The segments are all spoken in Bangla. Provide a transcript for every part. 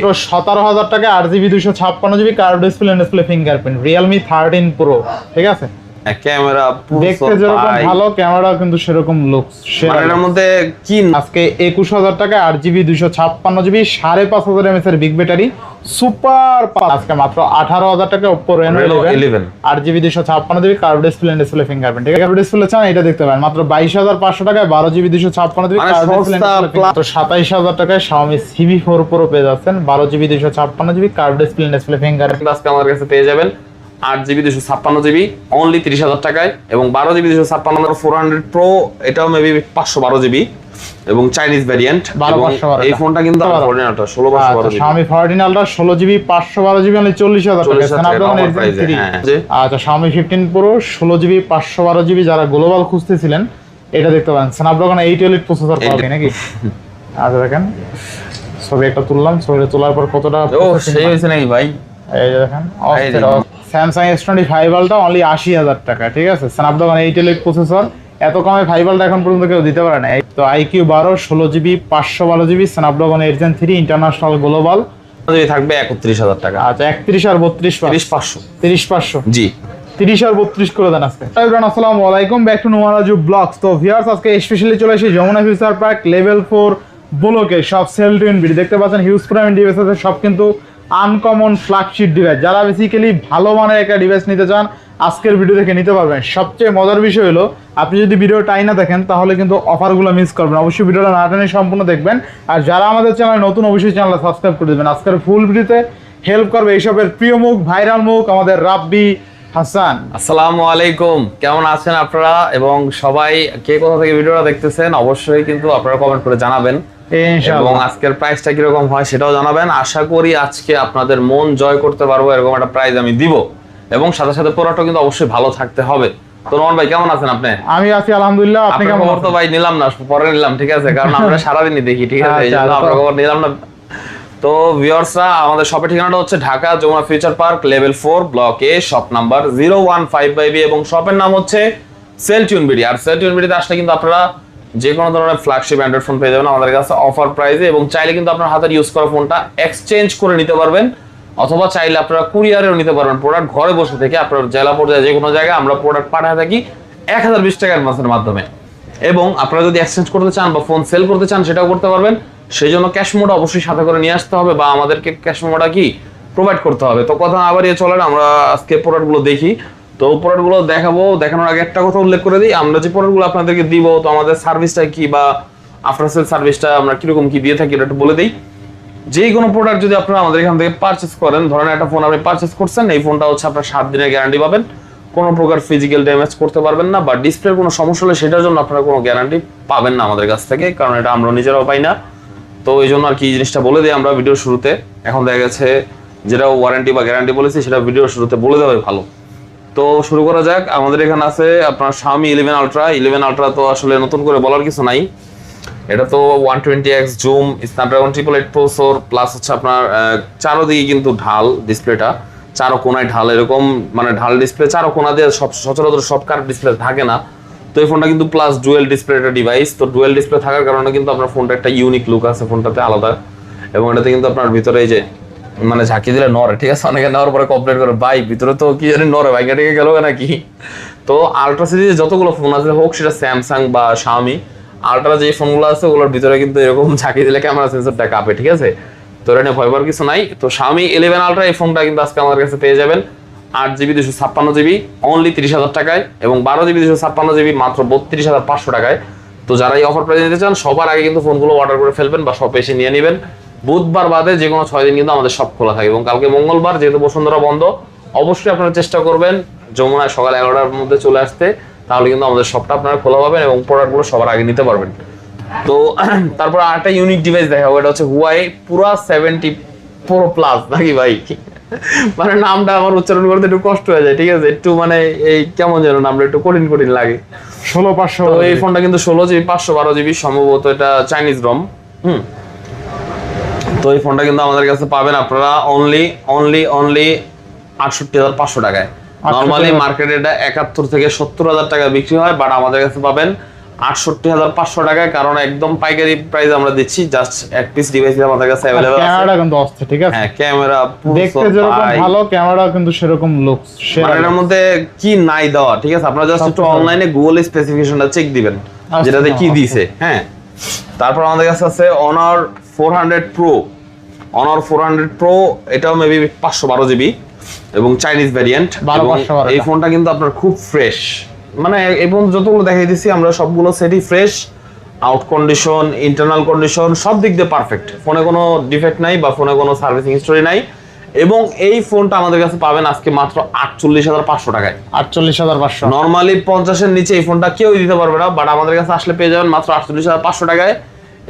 মাত্র 17,000 টাকায় 8GB 256GB curve display fingerprint Realme 13 Pro, ঠিক আছে? ক্যামেরা দেখতে যেরকম ভালো, ক্যামেরা কিন্তু সেরকম লুকস। এর মধ্যে কি আজকে 21,000 টাকায় 8GB 256GB 5,500 mAh এর বিগ ব্যাটারি সুপার। আজকে মাত্র 18,000 টাকা Oppo Reno 11 8GB 256GB curve display fingerprint, ঠিক আছে? কার্ভ ডিসপ্লে চান এটা দেখতে পারেন মাত্র 22,500 টাকায় 12GB 256GB কার্ভ ডিসপ্লে। মাত্র 27,000 টাকায় Xiaomi CB4 Pro পেয়ে যাচ্ছেন 12GB 256GB curve display fingerprint. আজকে আমার কাছে পেয়ে যাবেন 8GB 256GB অনলি 30,000 টাকায়, এবং 12GB 256 400 Pro এটাও মেবি 512GB এবং চাইনিজ ভ্যারিয়েন্ট। এই ফোনটা কিন্তু 14 Ultra 16/12GB। Xiaomi 14 Ultra 16GB 512GB only 40,000 টাকা। Snapdragon 8 আচ্ছা Xiaomi 15 Pro 16GB 512GB যারা গ্লোবাল খুঁজতেছিলেন এটা দেখতে পারেন Snapdragon 8 Elite প্রসেসর পাবেন নাকি? আচ্ছা দেখেন ছবি একটা তুললাম, ছবিটা তোলার পর কতটা সেই হয়েছে নাকি ভাই? এই যে দেখেন Samsung S25 Ultra অনলি 80,000 টাকা, ঠিক আছে? Snapdragon 8 Elite প্রসেসর, এত কমে 5 Ultra এখন পর্যন্ত কেউ দিতে পারে না। তো IQ 12 16GB 512GB Snapdragon 8 Gen 3 international global থাকবে 31,000 টাকা। আচ্ছা 31 আর 32 30,500 জি 30 আর 32 করে দেন আজকে। আসসালামু আলাইকুম, ব্যাক টু নোমারাজু ব্লগস। তো ভিউয়ার্স আজকে স্পেশালি চলে এসেছি যমুনা ফিউচার পার্ক লেভেল 4 ব্লকে সব সেল টু ইনভিডি দেখতে পাচ্ছেন হিউজ প্রাইম ডিভাইস আছে, সব কিন্তু আনকমন ফ্ল্যাগশিপ ডিভাইস। যারা বেসিক্যালি ভালো মানের একটা ডিভাইস নিতে চান আজকের ভিডিও দেখে নিতে পারবেন। সবচেয়ে মজার বিষয় হলো আপনি যদি ভিডিওটা না দেখেন তাহলে কিন্তু অফারগুলো মিস করবেন। অবশ্যই ভিডিওটা না টেনে সম্পূর্ণ দেখবেন, আর যারা আমাদের চ্যানেলে নতুন অবশ্যই চ্যানেলটা সাবস্ক্রাইব করে দেবেন। আজকের ফুল ভিডিওতে হেল্প করবে এইসবের প্রিয় মুখ, ভাইরাল মুখ আমাদের রাব্বি হাসান। আসসালামু আলাইকুম, কেমন আছেন আপনারা? এবং সবাই কে কোথা থেকে ভিডিওটা দেখতেছেন অবশ্যই কিন্তু আপনারা কমেন্ট করে জানাবেন, এবং আজকের প্রাইসটা কিরকম হয় সেটাও জানাবেন। আশা করি আজকে আপনাদের মন জয় করতে পারবো এরকম একটা প্রাইস আমি দিব, এবং সাথে সাথে প্রোডাক্টও কিন্তু অবশ্যই ভালো থাকতে হবে। তো রহমান ভাই কেমন আছেন আপনি? আমি আছি আলহামদুলিল্লাহ, আপনি কেমন আছেন? তো ভাই নিলাম না, পরে নিলাম, ঠিক আছে? কারণ আমরা সারাদিনই দেখি, ঠিক আছে? এই জন্য আপনার খবর নিলাম না। তো ভিউয়ার্সরা, আমাদের শপের ঠিকানাটা হচ্ছে Dhaka Jamuna future park level 4 block A, shop number 0155B, এবং শপের নাম হচ্ছে সেল টু ইনভিডি। আর সেল টু ইনভিডিতে আসলে কিন্তু আপনারা যে কোনো ধরনের ফ্ল্যাগশিপ অ্যান্ড্রয়েড ফোন পেয়ে যাবেন আমাদের কাছে অফার প্রাইসে, এবং চাইলে কিন্তু আপনার হাতের ইউজ করা ফোনটা এক্সচেঞ্জ করে নিতে পারবেন, অথবা চাইলে আপনারা কুরিয়ারেও নিতে পারবেন প্রোডাক্ট ঘরে বসে থেকে। আপনার জেলা পর্যায়ে যে কোনো জায়গায় আমরা প্রোডাক্ট পাঠাতে থাকি 1020 টাকা অ্যাডভান্সের মাধ্যমে, এবং আপনারা যদি এক্সচেঞ্জ করতে চান বা ফোন সেল করতে চান সেটাও করতে পারবেন। সেই জন্য ক্যাশ মোড অবশ্যই সাথে করে নিয়ে আসতে হবে, বা আমাদেরকে ক্যাশ মোডটা কি প্রোভাইড করতে হবে। তো কথা না বাড়িয়ে চলেন আমরা আজকে প্রোডাক্টগুলো দেখি। তো প্রোডাক্টগুলো দেখাবো, দেখানোর আগে একটা কথা উল্লেখ করে দিই, আমরা যে প্রোডাক্টগুলো আপনাদেরকে দিব তো আমাদের সার্ভিসটা কি বা আফটার সেল সার্ভিসটা আমরা কিরকম কি দিয়ে থাকি এটা একটু বলে দিই। যে কোনো প্রোডাক্ট যদি আপনারা আমাদের এখান থেকে পারচেস করেন, ধরেন একটা ফোন আপনি পারচেস করছেন, এই ফোনটা হচ্ছে আপনার 7 দিনের গ্যারান্টি পাবেন, কোনো প্রকার ফিজিক্যাল ড্যামেজ করতে পারবেন না, বা ডিসপ্লের কোনো সমস্যা হলে সেটার জন্য আপনারা কোনো গ্যারান্টি পাবেন না আমাদের কাছ থেকে, কারণ এটা আমরা নিজেরাও পাই না। তো এই জন্য আর কি জিনিসটা বলে দিই আমরা ভিডিওর শুরুতে। এখন দেখা গেছে যেটা ওয়ারেন্টি বা গ্যারান্টি বলেছি সেটা ভিডিওর শুরুতে বলে দেওয়াই ভালো। তো শুরু করা যাক। আমাদের এখানে আছে আপনার Xiaomi 11 Ultra তো আসলে নতুন করে বলার কিছু নাই, এটা তো 120x zoom, Snapdragon 888 processor, plus হচ্ছে আপনার চারোদিকে কিন্তু ঢাল, ডিসপ্লেটা চারো কোনায় ঢাল, এরকম মানে ঢাল ডিসপ্লে চারো কোনা দিয়ে সব সচরাচর সব কার ডিসপ্লে থাকে না। তো এই ফোনটা কিন্তু প্লাস ডুয়েল ডিসপ্লে একটা ডিভাইস, তো ডুয়েল ডিসপ্লে থাকার কারণে কিন্তু আপনার ফোনটা একটা ইউনিক লুক আছে ফোনটাতে আলাদা, এবং এটাতে কিন্তু আপনার ভিতরে এই যে মানে ঝাঁকি দিলে নড়ে, ঠিক আছে? অনেকে নেওয়ার পরে কমপ্লেন করে ভাই ভিতরে তো কি জানি নড়ে, ভাই কেটে গেল নাকি। তো আলট্রা সিরিজে যতগুলো ফোন আছে হোক সেটা স্যামসাং বা Xiaomi, আলট্রা যে ফোনগুলো আছে ওগুলোর ভিতরে কিন্তু এরকম ঝাঁকি দিলে ক্যামেরা সেন্সরটা কাঁপে, ঠিক আছে? তো এটা নিয়ে ভয় পাওয়ার কিছু নাই। তো Xiaomi 11 Ultra এই ফোনটা কিন্তু আজকে আমাদের কাছে পেয়ে যাবেন 8GB 256GB অনলি 30,000 টাকায়, এবং 12GB 256GB মাত্র 32,500 টাকায়। তো যারা এই অফার প্রাইস নিতে চান সবার আগে কিন্তু ফোনগুলো অর্ডার করে ফেলবেন বা শপে এসে নিয়ে নেবেন। বুধবার বাদে যে কোনো 6 দিন কিন্তু আমাদের শপ খোলা থাকে, এবং কালকে মঙ্গলবার যেহেতু বসুন্ধরা বন্ধ, অবশ্যই আপনারা চেষ্টা করবেন যমুনায় সকাল 11টার মধ্যে চলে আসতে, তাহলে কিন্তু আমাদের শপটা আপনারা খোলা পাবেন এবং প্রোডাক্টগুলো সবার আগে নিতে পারবেন। তো তারপর আরেকটা ইউনিক ডিভাইস দেখাবো, এটা হচ্ছে Huawei Pura 70 Pro Plus নাকি ভাই, মানে নামটা আমার উচ্চারণ করতে একটু কষ্ট হয়ে যায়, ঠিক আছে? একটু মানে এই কেমন যেন নামটা একটু কঠিন লাগে। 16,500। তো এই ফোনটা কিন্তু 16GB 512GB সম্ভবত এটা চাইনিজ রম। তো এই ফোনটা কিন্তু আমাদের কাছে পাবেন আপনারা অনলি 68,500 টাকায়। নরমালি মার্কেটে এটা 71 থেকে 70,000 টাকা বিক্রি হয়, বাট আমাদের কাছে পাবেন ৬৮,৫০০ টাকায়, কারণ একদম পাইকারি প্রাইস আমরা দিচ্ছি। জাস্ট এক পিস ডিভাইস আমাদের কাছে अवेलेबल আছে। ক্যামেরাটা কিন্তু অস্থির, ঠিক আছে? হ্যাঁ, ক্যামেরা দেখতে যেরকম ভালো, ক্যামেরা কিন্তু সেরকম লুকস। মানে এর মধ্যে কি নাই দেওয়া, ঠিক আছে? আপনারা জাস্ট একটু অনলাইনে গুগল স্পেসিফিকেশনটা চেক দিবেন যেটাতে কি দিছে। হ্যাঁ, তারপর আমাদের কাছে আছে Honor 400 Pro। Honor 400 Pro এটাও মেবি 512 জিবি এবং চাইনিজ ভ্যারিয়েন্ট। এই ফোনটা কিন্তু আপনার খুব ফ্রেশ, মানে এবং যতগুলো দেখাই দিছি আমরা সবগুলো সেটই fresh. Out condition, internal condition সব দিক দিয়ে পারফেক্ট। ফোনে কোনো ডিফেক্ট নাই বা ফোনে কোনো সার্ভিসিং হিস্টোরি নাই। এবং এই ফোনটা আমাদের কাছে পাবেন আজকে মাত্র 48,500 টাকায়। 48,500। নরমালি 50 এর নিচে এই ফোনটা কেউ দিতে পারবে না, বাট আমাদের কাছে আসলে পেয়ে যাবেন মাত্র 48,500 টাকায়।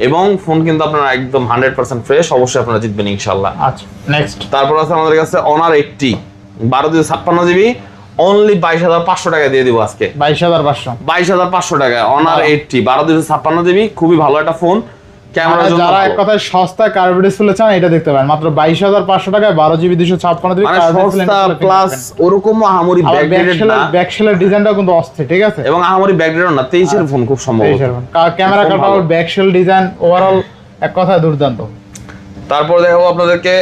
এবং ফোন কিন্তু আপনারা একদম 100% ফ্রেশ। অবশ্যই আপনারা জিতবেন ইনশাআল্লাহ। আচ্ছা, নেক্সট। তারপর আছে আমাদের কাছে Honor 80 12 জিবি অনলি 22,500 টাকা দিয়ে দিব আজকে। 22,500 টাকায় Honor 80 12 জিবি, খুবই ভালো একটা ফোন। ক্যামেরা যারা এক কথায় সস্তা কার্ভ ডিসপ্লে চান এটা দেখতে পারেন, মাত্র 22,500 টাকায় 12 GB 256 GB curve display plus ওরকম আহামরি ব্যাকশেলের ডিজাইনটাও কিন্তু অস্থির, ঠিক আছে? এবং আহামরি ব্যাকগ্রাউন্ড না, 23 এর ফোন খুব সম্ভবত। ক্যামেরা কাটাও, ব্যাকশেল ডিজাইন ওভারঅল এক কথায় দুর্দান্ত। তারপর দেখাবো আপনাদেরকে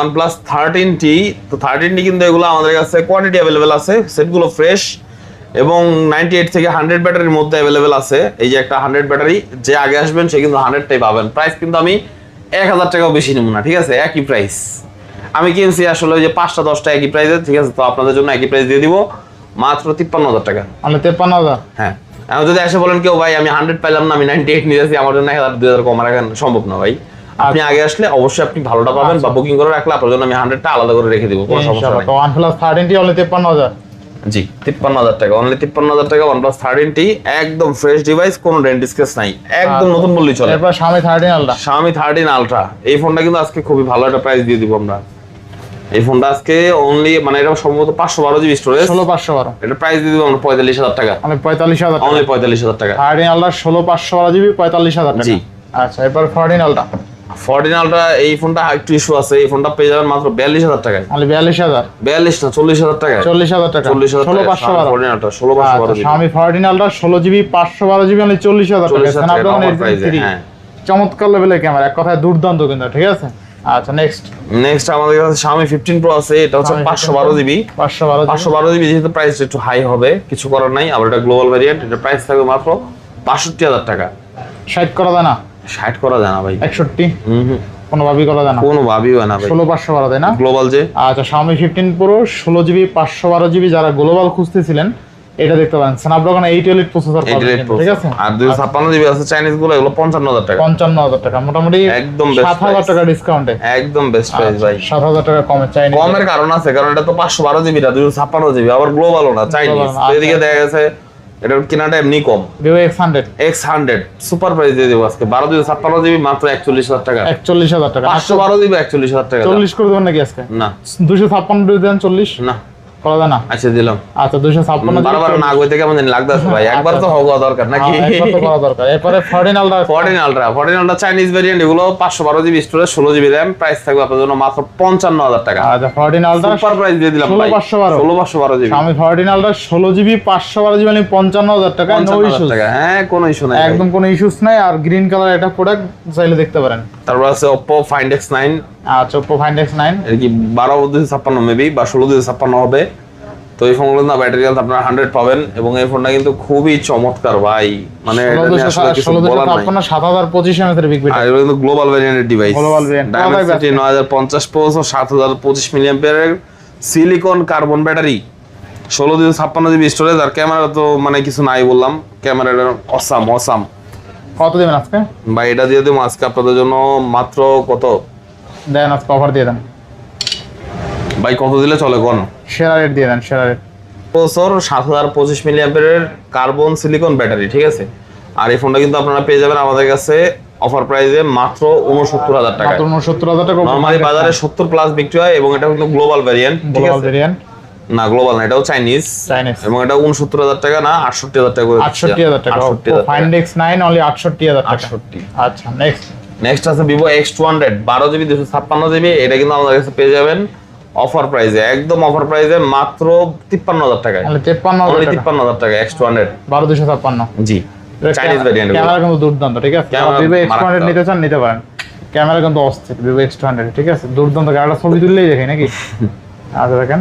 OnePlus 13T। তো 13T কিন্তু এগুলো আমাদের কাছে কোয়ান্টিটি अवेलेबल আছে, সেটগুলো ফ্রেশ এবং 98 থেকে 100 ব্যাটারির মধ্যে अवेलेबल আছে। এই যে একটা 100 ব্যাটারি, যে আগে আসবেন সে কিন্তু 100টাই পাবেন। প্রাইস কিন্তু আমি 1000 টাকাও বেশি নেব না, ঠিক আছে? একই প্রাইস আমি কিনছি আসলে ওই যে 5টা 10টা একই প্রাইসে, ঠিক আছে? তো আপনাদের জন্য একই প্রাইস দিয়ে দিব মাত্র 53,000 টাকা। মানে 53,000। হ্যাঁ, আমি যদি এসে বলেন কেউ ভাই আমি 100 পাইলাম না, আমি 98 নিয়েছি, আমার জন্য 1000 2000 কম রাখা সম্ভব না ভাই। আপনি আগে আসলে অবশ্যই আপনি ভালোটা পাবেন, বা বুকিং করে রাখলে আপনার জন্য আমি 100টা আলাদা করে রেখে দিব, কোনো সমস্যা নেই। তো OnePlus 13T অনলি 53,000। জি, 53,000 টাকা, অনলি 53,000 টাকা OnePlus 13T, একদম ফ্রেশ ডিভাইস, কোনো ডেন্ট স্ক্র্যাচ নাই, একদম নতুন বললেই চলে। এরপর Xiaomi 13 Ultra। Xiaomi 13 Ultra এই ফোনটা কিন্তু আজকে খুবই ভালো একটা প্রাইস দিয়ে দিব আমরা। এই ফোনটা আজকে অনলি, মানে এটা সম্ভবত 512 জিবি স্টোরেজ, 16512। এটা প্রাইস দিয়ে দিব আমরা 45,000 টাকা। মানে 45,000 অনলি 45,000 টাকা। 13 Ultra 16512 জিবি 45,000 টাকা। জি। আচ্ছা, এরপর 14 Ultra। 14 Ultra এই ফোনটা একটু ইস্যু আছে, এই ফোনটা পেয়ে যাবেন মাত্র 42,000 টাকায়। মানে 42,000। 42 না 40,000 টাকা। 40,000 টাকা। 16512 14 Ultra 16512 GB. Xiaomi 14 Ultra 16 GB 512 GB only 40,000 টাকা। স্ন্যাপড্রাগন 8 হ্যাঁ, চমৎকার লেভেলের ক্যামেরা, এক কথায় দুর্দান্ত কিন্তু, ঠিক আছে? আচ্ছা, নেক্সট আমাদের কাছে Xiaomi 15 Pro আছে, এটা হচ্ছে 512 জিবি। 512 জিবি যেহেতু প্রাইস একটু হাই হবে, কিছু করার নাই। আবার এটা গ্লোবাল ভেরিয়েন্ট, এটা প্রাইস থাকবে মাত্র 62,000 টাকা। 60 করা যায় না? 60 করা যায় না ভাই। 61 কোনোভাবেই করা যায় না, কোনোভাবেই হয় না ভাই। 16,512 তাই না? গ্লোবাল যে। আচ্ছা, Xiaomi 15 Pro 16 জিবি 512 জিবি যারা গ্লোবাল খুঁজতেছিলেন এটা দেখতে পারেন। স্ন্যাপড্রাগন 8 Elite প্রসেসর পাবেন, ঠিক আছে? আর 256 জিবি আছে চাইনিজ গুলো, এগুলো 55,000 টাকা। 55,000 টাকা, মোটামুটি একদম বেস্ট 7,000 টাকা ডিসকাউন্টে, একদম বেস্ট প্রাইস ভাই। 7,000 টাকা কমে চাইনিজ। কমের কারণ আছে, কারণ এটা তো 512 জিবি না, 256 জিবি, আবার গ্লোবালও না, চাইনিজ। তো এদিকে দেখা গেছে এটার কিনাটা এমনি কম। Vivo X100 সুপার প্রাইস দিয়ে দেব আজকে 12 জিবি মাত্র 41,000 টাকা। 41,000 টাকা। 512 জিবি 41,000 টাকা। 40 করে দেবেন নাকি আজকে? না, 256 দিয়ে দেন 40 না করা যায় না? আচ্ছা দিলাম। আচ্ছা, 256 বারবার না কইতে কেমন জানি লাগতাছে ভাই, একবার তো হওয়া দরকার নাকি? একবার তো করা দরকার। এরপরে 14 Ultra চাইনিজ ভেরিয়েন্ট, এগুলো 512 GB storage 16 GB RAM, price থাকবে আপনাদের জন্য মাত্র 55,000 টাকা। আচ্ছা, 14 Ultra সুপার প্রাইস দিয়ে দিলাম ভাই, 16,512 জিবি। আমি 14 Ultra 16 জিবি 512 জিবি মানে 55,000 টাকা, নো ইস্যু। হ্যাঁ, কোনো ইস্যু নাই, একদম কোনো ইস্যুস নাই। আর গ্রিন কালার এটা প্রোডাক্ট চাইলে দেখতে পারেন। তারপর আছে Oppo Find X9। আচ্ছা, Oppo Find X9 এর কি 12/256 মেবি বা 16/256 হবে। তো এই ফোনগুলো না ব্যাটারি হেলথ আপনারা 100 পাবেন, এবং এই ফোনটা কিন্তু খুবই চমৎকার ভাই, মানে এটা নিয়ে আসলে কিছু বলার নাই। 7025 mAh এর বিগ ব্যাটারি, আর এটা কিন্তু গ্লোবাল ভেরিয়েন্টের device. Global variant Dimensity 9050 processor, 7025 mAh এর silicon carbon battery, 16/256 GB storage. আর ক্যামেরা তো মানে কিছু নাই বললাম, ক্যামেরাটা অসাম। কত দেবেন আজকে ভাই? এটা দিয়ে দেবো আজকে আপনাদের জন্য মাত্র কত দেন? আজকে অফার দিয়ে দেন ভাই, কত দিলে চলে কোন? সেরা রেট দিয়ে দেন, সেরা রেট। প্রসেসর 7025 mAh এর কার্বন সিলিকন ব্যাটারি, ঠিক আছে? আর এই ফোনটা কিন্তু আপনারা পেয়ে যাবেন আমাদের কাছে অফার প্রাইসে মাত্র 69,000 টাকা। মাত্র 69,000 টাকা। নরমালি বাজারে 70 প্লাস বিক্রি হয়, এবং এটা কিন্তু গ্লোবাল ভেরিয়েন্ট, ঠিক গ্লোবাল আছে? ভেরিয়েন্ট না, গ্লোবাল না, এটাও চাইনিজ, এবং এটা 69,000 টাকা না 68,000 টাকা করে। 68,000 টাকা। Find X9 only 68,000 টাকা। আচ্ছা, নেক্সট আছে Vivo X200 12 জিবি 256 জিবি। এটা কিন্তু আমাদের কাছে পেয়ে যাবেন অফার প্রাইসে, একদম অফার প্রাইসে মাত্র 53,000 টাকায়। 53,000 টাকা X200 12,256। জি। চাইনিজ ভেরিয়েন্ট ক্যামেরা কিন্তু দুর্দান্ত, ঠিক আছে? Vivo X200 নিতে চান নিতে পারেন, ক্যামেরা কিন্তু অস্থির Vivo X200, ঠিক আছে? দুর্দান্ত, গাড়িটা ছবি তুললেই দেখে নাকি। আচ্ছা দেখেন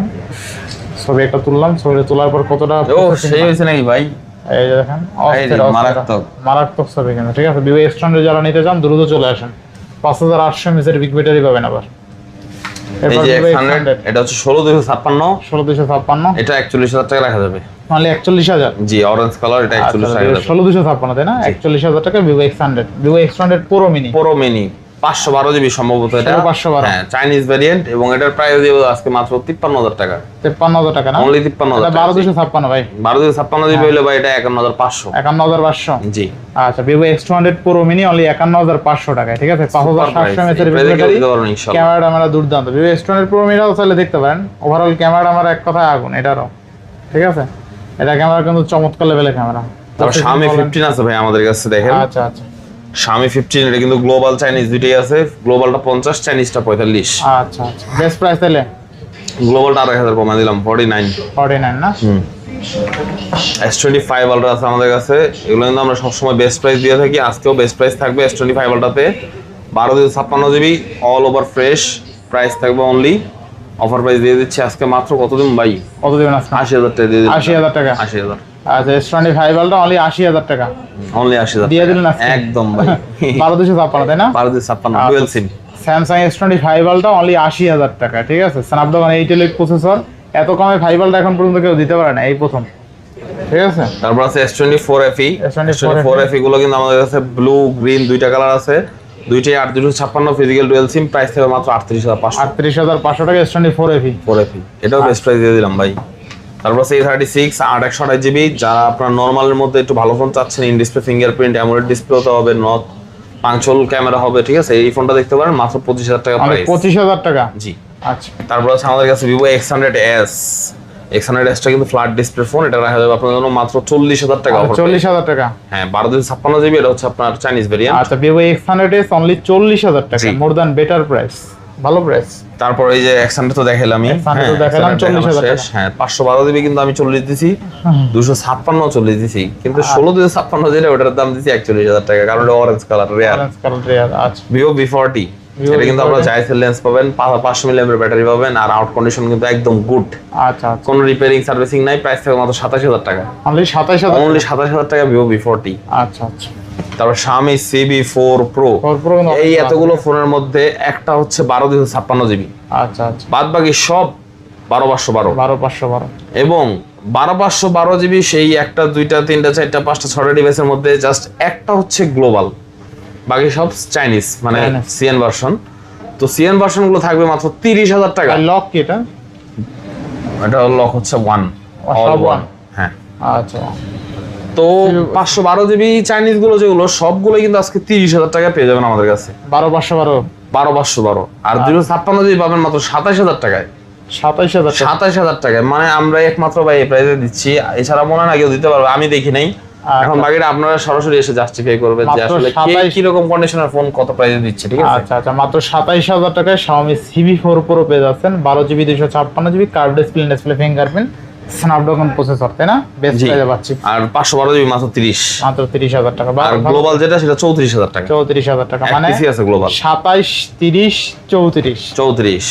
ছবি একটা তুললাম, ছবিটা তোলার পর কতটা ও সেই হয়েছে নাকি ভাই, এই যে দেখেন অস্থির মারাত্মক ছবি কিন্তু, ঠিক আছে? Vivo X200 যারা নিতে চান দ্রুত চলে আসেন, 5800 mAh বিগ ব্যাটারি পাবেন আবার। এই যে X100 এটা হচ্ছে 16256, এটা 41000 টাকা রাখা যাবে, মানে 41000। জি অরেঞ্জ কালার, এটা 41000 16256 তাই না? 41000 টাকা Vivo X100 Pro Mini 512 GB সম্ভবত এটা, 512 হ্যাঁ চাইনিজ ভেরিয়েন্ট, এবং এটার প্রাইস দিব আজকে মাত্র 53000 টাকা। 53000 টাকা না? অনলি 53000 টাকা। 12256 ভাই, 12256 জিবি হলে ভাই এটা 51500। 51500 জি। আচ্ছা Vivo X200 Pro Mini only 51500 টাকায়, ঠিক আছে? 5700 mAh এর ব্যাটারি, ক্যামেরা দুর্দান্ত। Vivo X200 Pro Mini চাইলে দেখতে পারেন, ওভারঅল ক্যামেরা আমার এক কথায় আগুন এটারও, ঠিক আছে? এটা ক্যামেরা কিন্তু চমৎকার লেভেলের ক্যামেরা। তারপর Xiaomi 15 আছে ভাই আমাদের কাছে, দেখেন। আচ্ছা আচ্ছা Xiaomi 15 এটা কিন্তু গ্লোবাল চাইনিজ দুটোই আছে, গ্লোবালটা 50, চাইনিজটা 45। আচ্ছা আচ্ছা বেস্ট প্রাইস তাহলে গ্লোবালটা 1000 কমাই দিলাম, 49 না? S25 আলট্রা আছে আমাদের কাছে, এগুলো কিন্তু আমরা সবসময় বেস্ট প্রাইস দিয়ে থাকি, আজকেও বেস্ট প্রাইস থাকবে। S25 আলট্রাতে 1256 GB all over fresh, price থাকবে অনলি, অফার প্রাইস দিয়ে দিচ্ছি আজকে মাত্র কত দিন ভাই, কত দিবেন আজকে? 80000 টাকা দিয়ে দিন। 80000 টাকা? 80000। আচ্ছা S25 আলট্রা অনলি 80000 টাকা, অনলি 80000 দিয়ে দিলেন আজকে একদম ভাই। 12256 তাই না? 12256 dual SIM. Samsung S25 ultra only 80000 টাকা, ঠিক আছে? Snapdragon 8 Elite প্রসেসর, এত কমে 5 আলট্রা এখন পর্যন্ত কেউ দিতে পারে না, এই প্রথম, ঠিক আছে? তারপর আছে S24 FE। S24 FE গুলো কিন্তু আমাদের কাছে ব্লু গ্রিন দুইটা কালার আছে, দুইটাই 8256 ফিজিক্যাল ডুয়াল সিম, প্রাইস থাকবে মাত্র 38500। 38500 টাকা S24 FE। এটাও বেস্ট প্রাইস দিয়ে দিলাম ভাই। তারপর আছে A36 8/128 জিবি, যারা আপনার নরমালের মধ্যে একটু ভালো ফোন চাচ্ছেন, in display fingerprint AMOLED display হতে হবে, নট পাঞ্চুয়াল ক্যামেরা হবে, ঠিক আছে? এই ফোনটা দেখতে পারেন মাত্র 25000 টাকা প্রাইস। 25000 টাকা? জি। আচ্ছা তারপর আছে আমাদের কাছে Vivo X100s। X100s টা কিন্তু ফ্ল্যাট ডিসপ্লে ফোন, এটা রাখা যাবে আপনার জন্য মাত্র 40000 টাকা অফার। 40000 টাকা? হ্যাঁ 12256 জিবি, এটা হচ্ছে আপনার চাইনিজ ভেরিয়েন্ট। আচ্ছা Vivo X100s অনলি 40000 টাকা, মোর দ্যান বেটার প্রাইস, ভালো প্রাইস। তারপর এই যে X100 তো দেখাইলামই, হ্যাঁ 40000 টাকা। হ্যাঁ 512 জিবি কিন্তু আমি 40 দিছি, 256 40 দিছি, কিন্তু 16256 যেটা ওটার দাম দিছি 41000 টাকা, কারণ এটা অরেঞ্জ কালার রেয়ার। আচ্ছা Vivo V40 এটা কিন্তু আপনারা জাইসেল লেন্স পাবেন, 500 মিলিঅ্যাম্পিয়ার ব্যাটারি পাবেন, আর আউট কন্ডিশন কিন্তু একদম গুড। আচ্ছা আচ্ছা কোনো রিপেয়ারিং সার্ভিসিং নাই, প্রাইস থাকবে মাত্র 27000 টাকা। অনলি 27000 টাকা Vivo V40। আচ্ছা আচ্ছা তারপর Xiaomi CB4 Pro, এই এতগুলো ফোনের মধ্যে একটা হচ্ছে 12256 জিবি। আচ্ছা আচ্ছা বাদ বাকি সব 12512 এবং 12512 জিবি, সেই একটা দুইটা তিনটা চারটা পাঁচটা ছয়টা ডিভাইসের মধ্যে জাস্ট একটা হচ্ছে গ্লোবাল, বাকি সব চাইনিজ, মানে সিএন ভার্সন। তো সিএন ভার্সন গুলো থাকবে মাত্র 30000 টাকা। লক কি এটা? এটা লক হচ্ছে 1 অল 1। হ্যাঁ আচ্ছা। তো 512 জিবি চাইনিজ গুলো যেগুলো সবগুলো কিন্তু আজকে 30000 টাকা পেয়ে যাবেন আমাদের কাছে। 12512 আর 256 জিবি পাবেন মাত্র 27000 টাকায়। 27000 টাকায়, মানে আমরা একমাত্র ভাই এই প্রাইসে দিচ্ছি, এছাড়া মনে হয় না কেউ দিতে পারবে, আমি দেখি নাই। এখন বাকিটা আপনারা সরাসরি এসে জাস্টিফাই করবেন যে আসলে কি রকম কন্ডিশনের ফোন কত প্রাইসে দিচ্ছে, ঠিক আছে? আচ্ছা আচ্ছা মাত্র 27000 টাকায় Xiaomi CB4 Pro পেয়ে যাচ্ছেন, 12GB 256GB curve display fingerprint Snapdragon processor, তাই না? বেস্ট প্রাইসে পাচ্ছি। আর 512 জিবি মাত্র 30000 টাকা। আর গ্লোবাল যেটা সেটা 34000 টাকা। 34000 টাকা, মানে পিসি আছে গ্লোবাল 27 30 34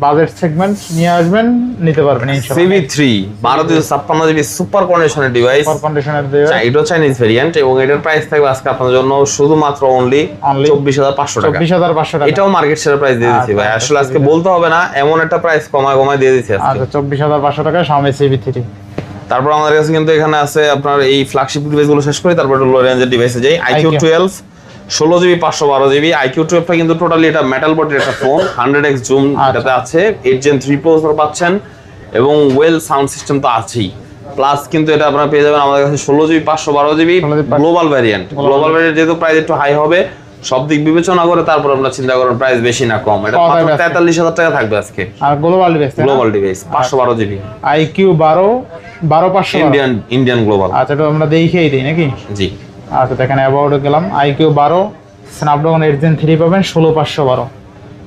বাজেট সেগমেন্ট নিয়ে আসবেন, নিতে পারবেন ইনশাআল্লাহ। CB3 12256 জিবি সুপার কন্ডিশনের ডিভাইস, সুপার কন্ডিশনের ডিভাইস, এটা চাইনিজ ভেরিয়েন্ট, এবং এটার প্রাইস থাকবে আজকে আপনাদের জন্য শুধুমাত্র অনলি 24500 টাকা। 24500 টাকা, এটাও মার্কেট সেরা প্রাইস দিয়ে দিয়েছি ভাই, আসলে আজকে বলতে হবে না, এমন একটা প্রাইস কমায় দিয়ে দিয়েছি আজকে। আচ্ছা 24500 টাকা Xiaomi CB3। তারপর আমাদের কাছে কিন্তু এখানে আছে আপনার এই ফ্ল্যাগশিপ ডিভাইসগুলো শেষ করি, তারপর লো রেঞ্জের ডিভাইসে যাই। iQOO 16GB 512GB। iQOO 12টা কিন্তু টোটালি এটা মেটাল বডির একটা ফোন, 100x জুম এটাতে আছে, 8 Gen 3 প্রসেসর পাচ্ছেন, এবং ওয়েল সাউন্ড সিস্টেম তো আছেই, প্লাস কিন্তু এটা আপনারা পেয়ে যাবেন আমাদের কাছে 16GB 512GB global variant. Global variant যেহেতু প্রাইস একটু হাই হবে, সব দিক বিবেচনা করে তারপর আমরা চিন্তা করেন প্রাইস বেশি না কম, এটা মাত্র 43000 টাকা থাকবে আজকে। আর global device 512GB iQOO 12500 Indian global. আচ্ছা এটা আমরা দেখেই দিই নাকি? জি। আচ্ছা দেখেন অ্যাবাউটে গেলাম, iQOO 12 স্ন্যাপড্রাগন 8 Gen 3 পাবেন 16512,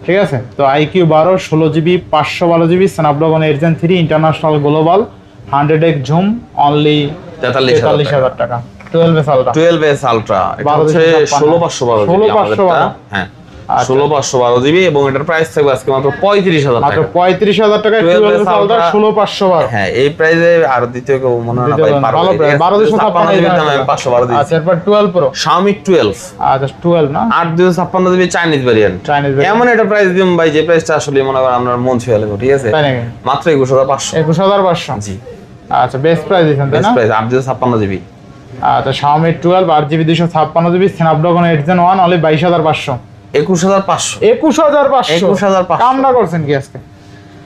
ঠিক আছে? তো iQOO 12 16GB 512GB Snapdragon 8 Gen 3 international global 100x zoom only 43000 টাকা। 12s আলট্রা 12s আলট্রা, এটা হচ্ছে 16512 জিবি আমাদেরটা। হ্যাঁ 16512 জিবি এবং এটার প্রাইস থাকবে আজকে মাত্র 35000 টাকা। মাত্র 35000 টাকায় 12s আলট্রা 16512। হ্যাঁ এই প্রাইসে আর দ্বিতীয় কেউ মনে হয় না ভাই ভালো পারবে। প্রাইস 12256 জিবি দামে 512 দিচ্ছি। আচ্ছা এরপর 12 প্রো Xiaomi 12 আচ্ছা 12 না 8256 জিবি চাইনিজ ভেরিয়েন্ট। এমন একটা প্রাইস দিম ভাই যে প্রাইসটা আসলে মনে করেন আপনার মন ছুঁয়ে গেল, ঠিক আছে? তাই নাকি? মাত্র 21500। 21500 জি আচ্ছা বেস্ট প্রাইস দিছেন তাই বেস্ট না? Price 8256 GB. আচ্ছা Xiaomi 12 8GB 256 GB Snapdragon 8 Gen 1 only 22500। 21500 21500 কামনা করছেন কি আজকে?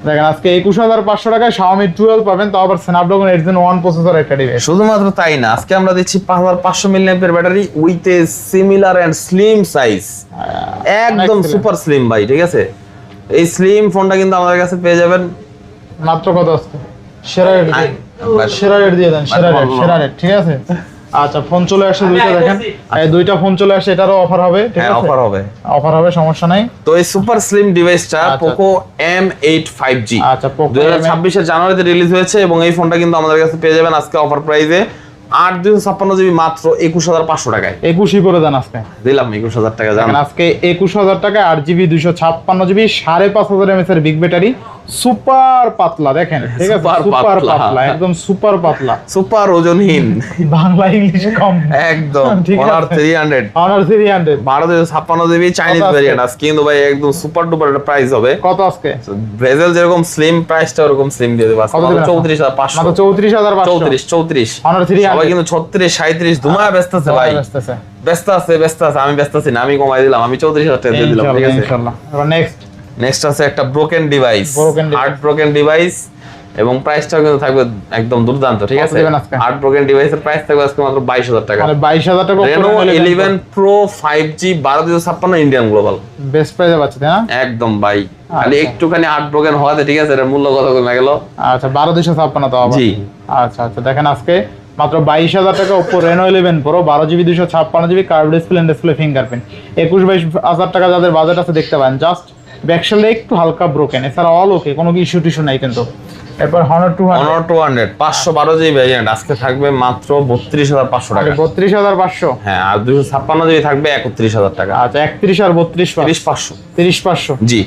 দেখেন আজকে 21500 টাকায় Xiaomi 12 পাবেন, তাও আবার Snapdragon 8 Gen 1 প্রসেসর একটা ডিভাইস। শুধুমাত্র তাই না, আজকে আমরা দিচ্ছি 5500 milliampere battery with a similar and slim size, একদম সুপার স্লিম ভাই, ঠিক আছে? এই স্লিম ফোনটা কিন্তু আমাদের কাছে পেয়ে যাবেন মাত্র কত আজকে? সেরা রেট দিয়ে দেন, সেরা রেট, ঠিক আছে? আচ্ছা ফোন চলে আসে দুইটা, দেখেন এই দুইটা ফোন চলে আসে, এটারও অফার হবে, ঠিক আছে? অফার হবে, সমস্যা নাই। তো এই সুপার স্লিম ডিভাইসটা Poco M8 5G আচ্ছা Poco 2026 এর জানুয়ারিতে রিলিজ হয়েছে এবং এই ফোনটা কিন্তু আমাদের কাছে পেয়ে যাবেন আজকে অফার প্রাইসে 8256 জিবি মাত্র 21500 টাকায়। 21 করে দেন আজকে, দিলাম 21000 টাকা জান আজকে 21000 টাকায় 8GB 256 জিবি 5500 mAh এর বিগ ব্যাটারি, সুপার পাতলা, দেখেন ঠিক আছে? সুপার পাতলা, একদম সুপার পাতলা, সুপার ওজনহীন, বাংলা ইংলিশ কম, একদম Honor 300 1256 জিবি চাইনিজ ভেরিয়েন্ট। আজকে কিন্তু ভাই একদম সুপার ডুপার একটা প্রাইস হবে। কত আজকে? ভেজেল যেরকম স্লিম, প্রাইসটা ওরকম স্লিম দিয়ে দেব আজকে 34500। মাত্র 34500। 34 Honor 300 সবাই কিন্তু 36 37 ধুমায় ব্যস্ত আছে ভাই, ব্যস্ত আছে, আমি ব্যস্ত আছি না, আমি কমাই দিলাম, আমি 34000 টাকা দিয়ে দিলাম, ঠিক আছে? ইনশাআল্লাহ। এবার নেক্সট আছে একটা broken device, heart broken device এবং প্রাইসটাও কিন্তু থাকবে একদম দুর্দান্ত, ঠিক আছে? হার্ট ব্রোকেন ডিভাইসের প্রাইস থাকবে আজকে মাত্র 22000 টাকা। মানে 22000 টাকা Reno 11 Pro 5G 12256 Indian global, best প্রাইসে পাচ্ছেন না? একদম ভাই, খালি একটুখানি হার্ট ব্রোকেন হওয়াতে, ঠিক আছে? এর মূল্য কত কমে গেল? আচ্ছা 12256 তো আবার। জি আচ্ছা দেখেন আজকে মাত্র 22000 টাকা Oppo Reno 11 Pro 12GB 256GB curve display fingerprint. 21-22,000 টাকা যাদের বাজেট আছে দেখতে পারেন, জাস্ট ব্যাকশেলটা একটু হালকা ব্রোকেন, এছাড়া অল ওকে, কোনো ইস্যু টিস্যু নাই কিন্তু। এরপর Honor 200 512 জিবি ভেরিয়েন্ট আজকে থাকবে মাত্র 32500 টাকা। 32500 হ্যাঁ, আর 256 জিবি থাকবে 31000 টাকা। আচ্ছা 31 আর 32 30500 জি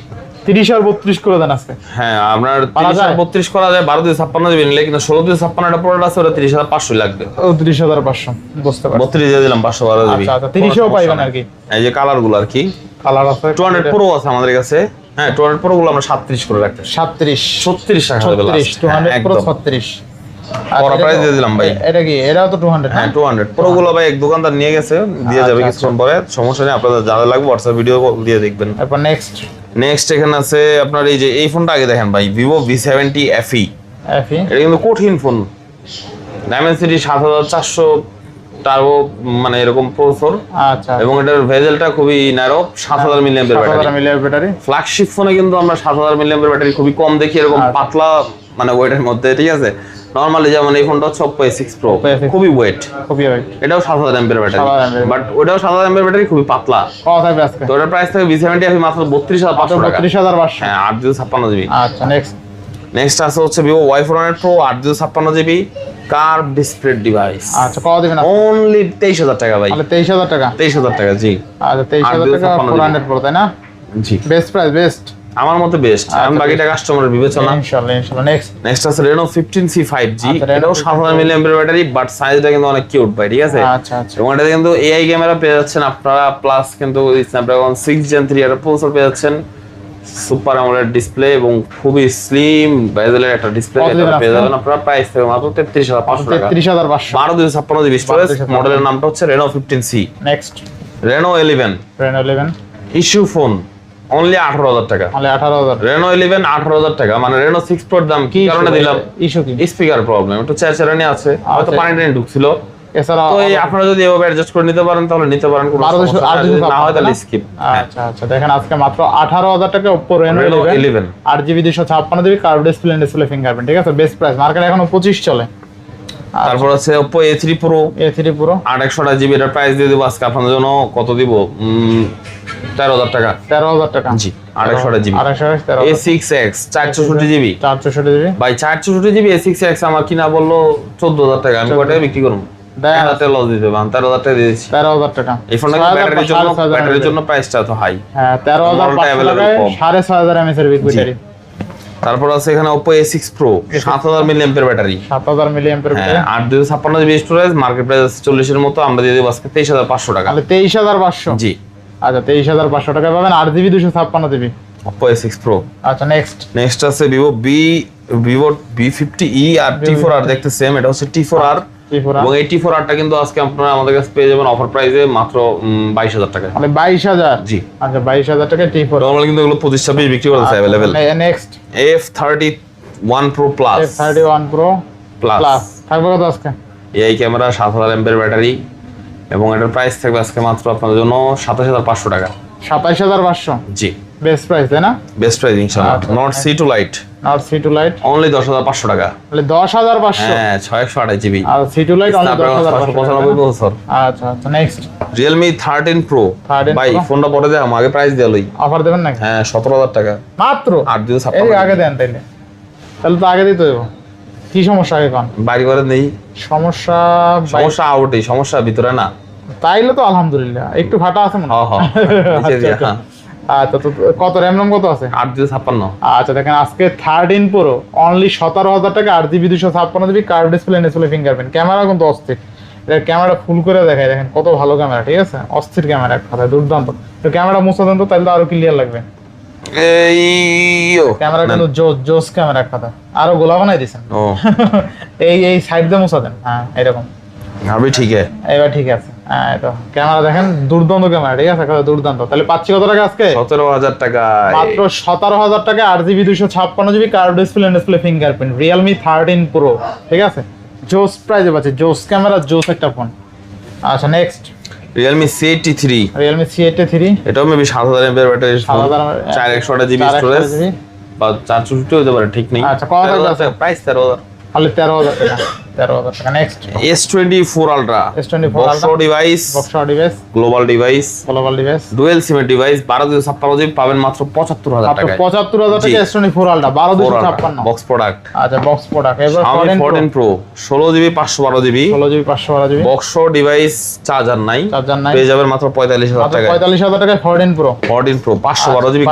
30 আর 32 করে দেন আজকে। হ্যাঁ আপনার 30 আর 32 করা যায় 1256 জিবি নিলে, কিন্তু 1656 একটা প্রোডাক্ট আছে ওটা 30500 লাগবে। ও 30500 বুঝতে পারছি। 32 দিয়ে দিলাম 512 জিবি। আচ্ছা 30 ও পাইবেন আর কি, এই যে কালার গুলো আর কি, কালার আছে 200 প্রো আছে আমাদের কাছে। হ্যাঁ 200 প্রো গুলো আমরা 37 করে রাখতে, 36 টাকা দেব লাস্ট। 200 প্রো 36 পরে প্রাইস দিয়ে দিলাম ভাই। এটা কি, এটাও তো 200? হ্যাঁ 200 প্রো গুলো ভাই এক দোকানদার নিয়ে গেছে, দিয়ে যাবে কিছুক্ষণ পরে, সমস্যা নেই, আপনাদের যা লাগবে হোয়াটসঅ্যাপ ভিডিও দিয়ে দেখবেন। তারপর নেক্সট এখানে আছে আপনার এই যে এই ফোনটা আগে দেখেন ভাই, Vivo V70 FE। এটা কিন্তু কঠিন ফোন, Dimensity 7400 টার্বো মানে এরকম প্রসেসর। আচ্ছা এবং এটার ভেজেলটা খুবই ন্যারো, 7000 মিলিঅ্যাম্পিয়ার ব্যাটারি। ফ্ল্যাগশিপ ফোনে কিন্তু আমরা 7000 মিলিঅ্যাম্পিয়ার ব্যাটারি খুবই কম দেখি, এরকম পাতলা মানে ওয়েটের মধ্যে, ঠিক আছে? নরমালি যেমন এই ফোনটা হচ্ছে Oppo A6 Pro, খুবই ওয়েট, এটাও 7000 এমপিয়ার ব্যাটারি, বাট ওটাও 7000 এমপিয়ার ব্যাটারি, খুবই পাতলা। কত থাকবে আজকে? তো এটার প্রাইস থাকে V70 FE মাত্র 32500 টাকা। 32500 হ্যাঁ 856 জিবি। আচ্ছা নেক্সট আছে হচ্ছে Vivo Y400 Pro 856 GB curve display device. আচ্ছা কত দিবেন? অনলি 23000 টাকা ভাই। তাহলে 23000 টাকা? 23000 টাকা জি। আচ্ছা 23000 টাকা 400 Pro তাই না? জি বেস্ট প্রাইস, বেস্ট আমার মতে বেস্ট, আমি বাকিটা কাস্টমারের বিবেচনা। ইনশাআল্লাহ। নেক্সট আছে Reno 15C 5G, এটাও 7000 মিলিঅ্যাম্পিয়ার ব্যাটারি, বাট সাইজটা কিন্তু অনেক কিউট ভাই, ঠিক আছে? আচ্ছা এবং এটাতে কিন্তু AI ক্যামেরা পেয়ে যাচ্ছেন আপনারা, প্লাস কিন্তু Snapdragon 6 Gen 3 এর প্রসেসর পেয়ে যাচ্ছেন, সুপার অ্যামোলেড ডিসপ্লে এবং খুবই স্লিম বেজেলের একটা ডিসপ্লে পেয়ে যাবেন আপনারা। প্রাইস থেকে মাত্র 33500 টাকা। 33500 12256 জিবি স্টোরেজ। মডেলের নামটা হচ্ছে Reno 15C। Next Reno 11 issue phone only 18000 টাকা। অনলি 18000। Reno 11 18000 টাকা, মানে Reno 6 Pro দাম কি কারণে দিলাম? ইস্যু কি? স্পিকার প্রবলেম, একটু চেঁচারানি আছে, হয়তো পানি টানি ঢুকছিল। এছাড়া তো এই আপনারা যদি এভাবে অ্যাডজাস্ট করে নিতে পারেন তাহলে নিতে পারেন, কোনো সমস্যা নেই, না হয় তাহলে স্কিপ। আচ্ছা দেখেন আজকে মাত্র 18000 টাকা Oppo Reno 11 8GB 256GB curve display fingerprint, ঠিক আছে? বেস্ট প্রাইস, মার্কেটে এখনো 25 চলে। তারপর আছে Oppo A3 Pro 800 জিবি, এর প্রাইস দিয়ে দেব আজকে আপনাদের জন্য, কত দিব? 13000 টাকা। 13000 টাকা জি 800 জিবি। 800 A6X 464 GB. 464 জিবি ভাই 464 জিবি A6X আমার কিনা বললো 14000 টাকা, আমি কত টাকা বিক্রি করব? তেল লস দিতে পারেন, 13,000 টাকা দিয়েছি। 13,000 টাকা। এই ফোনটা ব্যাটারির জন্য প্রাইসটা তো হাই। হ্যাঁ 13,500 টাকায় 6,500 mAh এর বিগ ব্যাটারি। তারপর আছে এখানে Oppo A6 Pro 7000 mAh battery, 7000 mAh battery, 856 GB storage, market price 40 এর মতো, আমরা দিয়ে দেব আজকে 23,500 টাকা। তাহলে 23,500। জি আচ্ছা 23,500 টাকা পাবেন 8GB 256GB Oppo A6 Pro। আচ্ছা নেক্সট আছে Vivo V50e আর T4R, দেখতে সেম, এটা হচ্ছে T4R এবং এই T4R টা কিন্তু আজকে আপনারা আমাদের কাছে পেয়ে যাবেন অফার প্রাইসে মাত্র 22,000 টাকা। মানে 22,000? জি আচ্ছা 22,000 টাকা T4। আমরা কিন্তু এগুলো 25-26 বিক্রি করতেছি available. Next F31 Pro Plus, F31 Pro Plus থাকবে কত আজকে? এই ক্যামেরা 7000 mAh ব্যাটারি এবং এটার প্রাইস থাকবে আজকে মাত্র আপনাদের জন্য 27,500 টাকা। 27,500? জি বেস্ট প্রাইস তাই না? বেস্ট প্রাইস ইনশাআল্লাহ। Note C2 Lite, Note C2 Lite only 10,500 টাকা। তাহলে 10,500? হ্যাঁ 628 GB আর C2 Lite only 10,500 প্রসেসর। আচ্ছা নেক্সট Realme 13 Pro, ভাই ফোনটা পরে দে, আমাকে প্রাইস দিয়ে লই। অফার দেবেন নাকি? হ্যাঁ 17,000 টাকা মাত্র। 8,256 এই আগে দেন তাহলে তো আগে দিতে হবে। কি সমস্যা আগে কোন? বাড়ি করে নেই সমস্যা আউটে, সমস্যা ভিতরে না। তাইলে তো আলহামদুলিল্লাহ, একটু ফাটা আছে মনে হয়। আচ্ছা তো কত RAM ROM কত আছে? 8,256। আচ্ছা দেখেন আজকে 13 Pro অনলি 17,000 টাকা, 8GB 256GB, curve display fingerprint, camera কিন্তু অস্থির। এর ক্যামেরা ফুল করে দেখায়, দেখেন কত ভালো ক্যামেরা, ঠিক আছে অস্থির ক্যামেরা, এক কথায় দুর্দান্ত। তো ক্যামেরা মুছে দেন তো, তাহলে তো আরো ক্লিয়ার লাগবে। ক্যামেরা কিন্তু জোস ক্যামেরা, এক কথা আরো গোলা বানাই দিয়েছেন। এই সাইড দিয়ে মুছা দেন, হ্যাঁ এরকম আমি ঠিক আছে, এবার ঠিক আছে। হ্যাঁ তো ক্যামেরা দেখেন দুর্দান্ত ক্যামেরা, ঠিক আছে দুর্দান্ত। তাহলে পাচ্ছি কত টাকা আজকে? 17,000 টাকা, মাত্র 17,000 টাকা, 8GB 256GB, curve display fingerprint, Realme 13 Pro, ঠিক আছে জোস প্রাইসে পাচ্ছি, জোস ক্যামেরা, জোস একটা ফোন। আচ্ছা নেক্সট Realme C83, এটাও maybe 7,000 mAh battery, 4128GB storage বা 464 হতে পারে, ঠিক নেই। আচ্ছা কত টাকা আছে? প্রাইস 13,000, খালি 13,000 টাকা। 13,000 টাকা। Next S24 Ultra, S24 Ultra device, global device, dual সিমের ডিভাইস, 12,256GB পাবেন মাত্র 75,000 টাকা। 75,000 টাকা S24 Ultra 12,256। Box product. আচ্ছা বক্স প্রোডাক্ট। এবার 14 Pro 16GB 512GB, box device, charger নাই, পেয়ে যাবেন মাত্র 45,000 টাকা। 45,000 টাকায় 14 Pro 512GB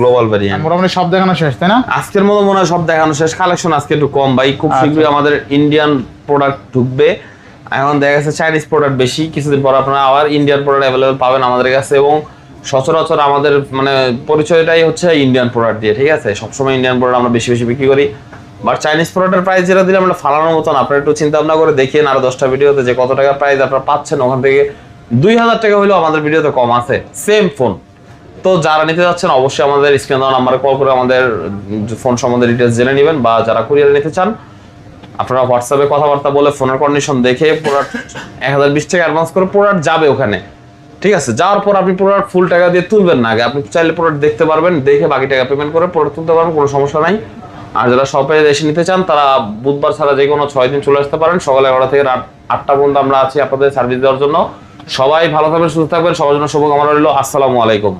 গ্লোবাল ভেরিয়েন্ট। মোটামুটি সব দেখানো শেষ তাই না? আজকের মতো মনে হয় সব দেখানো শেষ। কালেকশন আজকে একটু কম ভাই, খুব শীঘ্রই আমাদের ইন্ডিয়ান প্রোডাক্ট ঢুকবে। এখন দেখা গেছে চাইনিজ প্রোডাক্ট বেশি, কিছুদিন পর আপনারা আবার ইন্ডিয়ান প্রোডাক্ট অ্যাভেলেবল পাবেন আমাদের কাছে। এবং সচরাচর আমাদের মানে পরিচয়টাই হচ্ছে ইন্ডিয়ান প্রোডাক্ট দিয়ে, ঠিক আছে সবসময় ইন্ডিয়ান প্রোডাক্ট আমরা বেশি বিক্রি করি। বাট চাইনিজ প্রোডাক্টের প্রাইস যেটা দিলে আমরা ফালানোর মতন, আপনারা একটু চিন্তা ভাবনা করে দেখেন আরো 10টা ভিডিওতে যে কত টাকা প্রাইস আপনারা পাচ্ছেন, ওখান থেকে 2,000 টাকা হলেও আমাদের ভিডিওতে কম আছে সেম ফোন। তো যারা নিতে যাচ্ছেন অবশ্যই আমাদের স্ক্রিন দেওয়া নাম্বারে কল করে আমাদের ফোন সম্বন্ধে ডিটেলস জেনে নেবেন, বা যারা কুরিয়ারে নিতে চান আপনারা হোয়াটসঅ্যাপে কথাবার্তা বলে ফোনের কন্ডিশন দেখে প্রোডাক্ট 1,020 টাকা অ্যাডভান্স করে প্রোডাক্ট যাবে ওখানে, ঠিক আছে। যাওয়ার পর আপনি প্রোডাক্ট ফুল টাকা দিয়ে তুলবেন না আগে, আপনি চাইলে প্রোডাক্ট দেখতে পারবেন, দেখে বাকি টাকা পেমেন্ট করে প্রোডাক্ট তুলতে পারবেন, কোনো সমস্যা নাই। আর যারা শপে এসে নিতে চান তারা বুধবার ছাড়া যে কোনো 6 দিন চলে আসতে পারেন, সকাল 11টা থেকে রাত 8টা পর্যন্ত আমরা আছি আপনাদের সার্ভিস দেওয়ার জন্য। সবাই ভালো থাকবেন, সুস্থ থাকবেন, সবার জন্য শুভকামনা রইল। আসসালামু আলাইকুম।